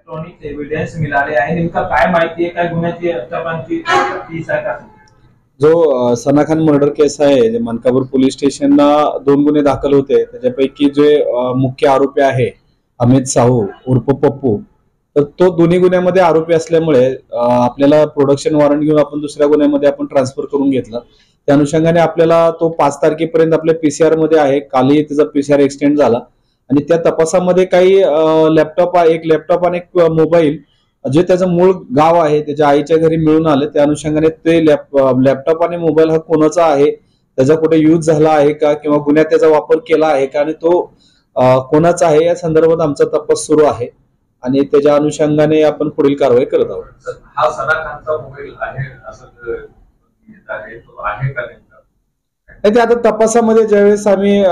Electronic evidence मिळाले आहे, नेमका काय माहिती आहे, काय गुन्ह्याची अटकांची तीस आहे का? जो सना खान मर्डर केस आहे, जे मानकापूर पोलीस स्टेशनला 2 गुन्हे दाखल होते, त्याच्यापैकी जे मुख्य आरोपी आहे अमित साहू उर्फ पप्पू, तर तो दोन्ही गुन्ह्यामध्ये आरोपी असल्यामुळे आपल्याला प्रोडक्शन वॉरंट घेऊन आपण दुसऱ्या गुन्ह्यामध्ये आपण ट्रान्सफर करून घेतला. त्या अनुषंगाने आपल्याला तो 5 तारखेपर्यंत आपल्या पीसीआर मध्ये आहे. कालही त्याचा पीसीआर एक्सटेंड झाला आणि त्या तपासामध्ये काही एक लॅपटॉप आणि एक मोबाईल जे त्याचं मूळ गाव आहे त्याच्या आईच्या घरी मिळून आले. त्या अनुषंगाने ते लॅपटॉप आणि मोबाईल हा कोणाचा आहे, त्याचा कुठे यूज झाला आहे का किंवा गुन्ह्यात त्याचा वापर केला आहे का आणि तो कोणाचा आहे या संदर्भात आमचा तपास सुरू आहे आणि त्याच्या अनुषंगाने आपण पुढील कारवाई करत आहोत. हा सना खानचा मोबाईल आहे असं आहे, तो आहे का नेमका? ते आता तपासामध्ये ज्यावेळेस आम्ही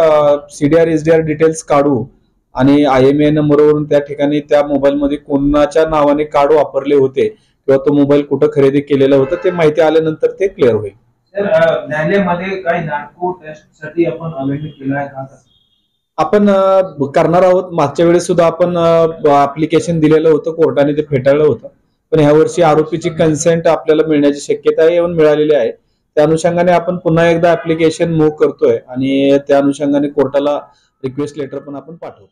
सीडीआर एसडीआर डिटेल्स काढू आणि IMEI नंबरवरून त्या ठिकाणी त्या मोबाईलमध्ये कोणाच्या नावाने कार्ड वापरले होते किंवा तो मोबाईल कुठं खरेदी केलेला होता ते माहिती आल्यानंतर ते क्लिअर होईल. सर, न्यायालयामध्ये काही नार्को टेस्टसाठी आपण अमेंडमेंट केलं आहे का? आपण करणार आहोत. मागच्या वेळेस सुद्धा आपण ऍप्लिकेशन दिलेलं होतं, कोर्टाने ते फेटाळलं होतं, पण ह्या वर्षी आरोपीची कन्सेंट आपल्याला मिळण्याची शक्यता येऊन मिळालेली आहे. त्या अनुषंगाने आपण पुन्हा एकदा ऍप्लिकेशन मूव्ह करतोय आणि त्या अनुषंगाने कोर्टाला रिक्वेस्ट लेटर पण आपण पाठवतो.